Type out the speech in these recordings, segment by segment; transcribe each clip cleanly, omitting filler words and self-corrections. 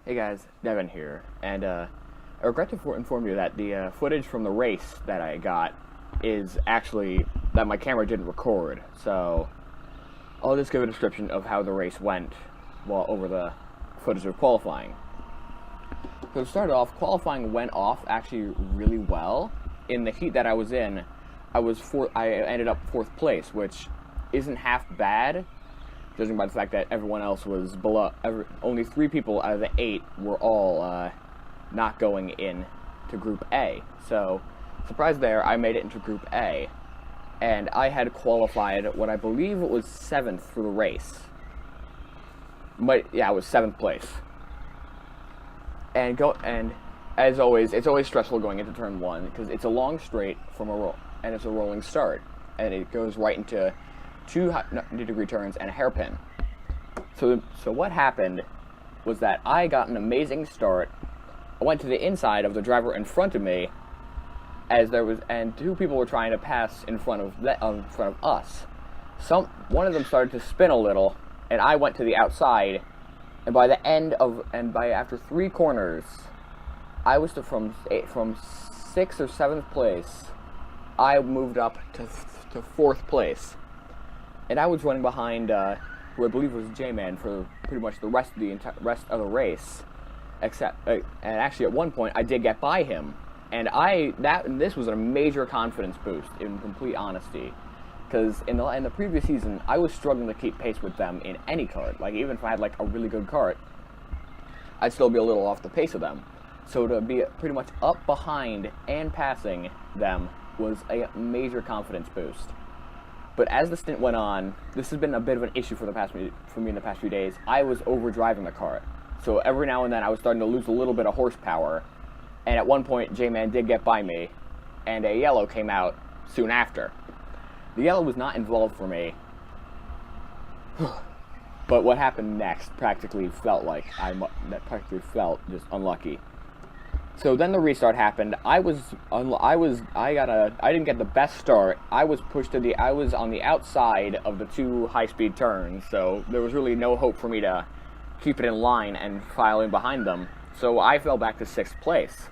Hey guys, Devin here, and I regret to inform you that the footage from the race that I got is actually that my camera didn't record. So I'll just give a description of how the race went while over the footage of qualifying. So to start off, qualifying went off actually really well. In the heat that I was in, I ended up fourth place, which isn't half bad, judging by the fact that everyone else was below. Only 3 people out of the 8 were all not going in to Group A. So, surprise there, I made it into Group A, and I had qualified what I believe was 7th for the race. Yeah, it was 7th place. And as always, it's always stressful going into turn 1 because it's a long straight from a roll, and it's a rolling start, and it goes right into 2 90-degree turns and a hairpin. So what happened was that I got an amazing start. I went to the inside of the driver in front of me, and 2 people were trying to pass in front of us. One of them started to spin a little, and I went to the outside. And after 3 corners, I was from 6th or 7th place. I moved up to 4th place. And I was running behind who I believe was J-Man for pretty much the rest of the race, and actually at one point I did get by him, and this was a major confidence boost, in complete honesty, because in the previous season I was struggling to keep pace with them in any kart. Like, even if I had like a really good kart, I'd still be a little off the pace of them. So to be pretty much up behind and passing them was a major confidence boost. But as the stint went on, this has been a bit of an issue for me in the past few days. I was overdriving the cart. So every now and then I was starting to lose a little bit of horsepower. And at one point, J-Man did get by me, and a yellow came out soon after. The yellow was not involved for me. But what happened next practically felt just unlucky. So then the restart happened. I didn't get the best start. I was on the outside of the 2 high-speed turns, so there was really no hope for me to keep it in line and file in behind them. So I fell back to 6th place.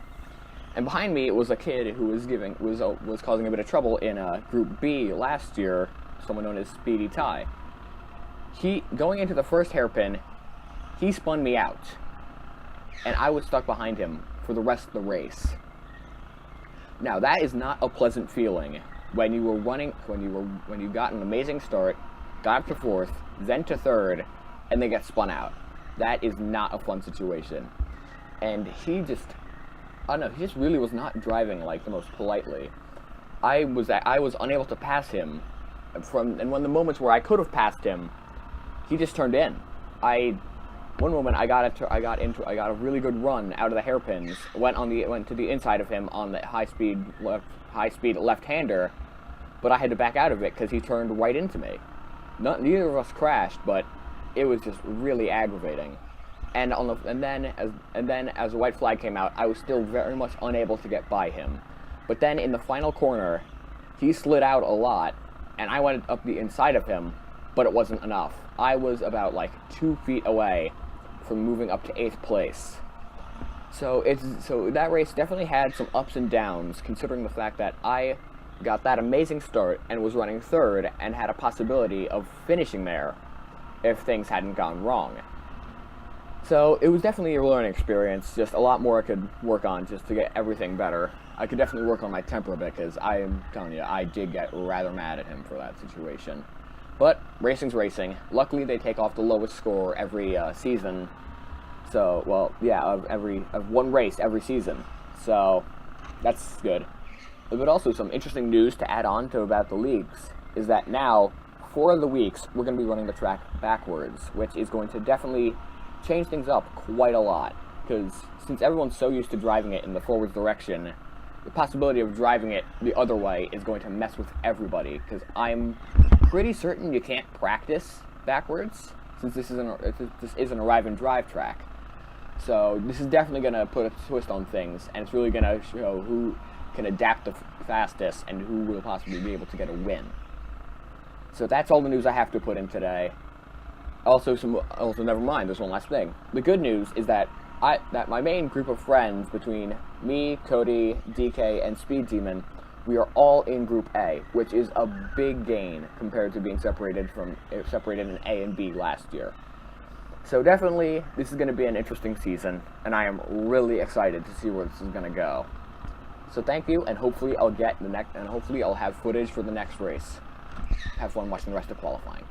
And behind me was a kid who was causing a bit of trouble in Group B last year, someone known as Speedy Ty. Going into the first hairpin, he spun me out, and I was stuck behind him for the rest of the race. Now, that is not a pleasant feeling when you got an amazing start, got up to 4th, then to 3rd, and then get spun out. That is not a fun situation. And he just really was not driving like the most politely. I was unable to pass him and when the moments where I could have passed him, he just turned in. One moment I got a really good run out of the hairpins. Went to the inside of him on the high speed left-hander, but I had to back out of it because he turned right into me. Neither of us crashed, but it was just really aggravating. And then as the white flag came out, I was still very much unable to get by him. But then in the final corner, he slid out a lot, and I went up the inside of him, but it wasn't enough. I was about like 2 feet away from moving up to 8th place. So that race definitely had some ups and downs, considering the fact that I got that amazing start and was running 3rd and had a possibility of finishing there if things hadn't gone wrong. So it was definitely a learning experience, just a lot more I could work on just to get everything better. I could definitely work on my temper a bit, because I am telling you, I did get rather mad at him for that situation. But racing's racing. Luckily, they take off the lowest score every season. So, well, yeah, of one race every season. So that's good. But also some interesting news to add on to about the leagues is that now 4 of the weeks we're going to be running the track backwards, which is going to definitely change things up quite a lot. Because since everyone's so used to driving it in the forwards direction, the possibility of driving it the other way is going to mess with everybody. Because I'm pretty certain you can't practice backwards, since this isn't a arrive and drive track. So this is definitely going to put a twist on things, and it's really going to show who can adapt the fastest and who will possibly be able to get a win. So that's all the news I have to put in today. Also, never mind, there's one last thing. The good news is that that my main group of friends between me, Cody, DK, and Speed Demon, we are all in Group A, which is a big gain compared to being separated in A and B last year. So definitely, this is going to be an interesting season, and I am really excited to see where this is going to go. So thank you, and hopefully I'll have footage for the next race. Have fun watching the rest of qualifying.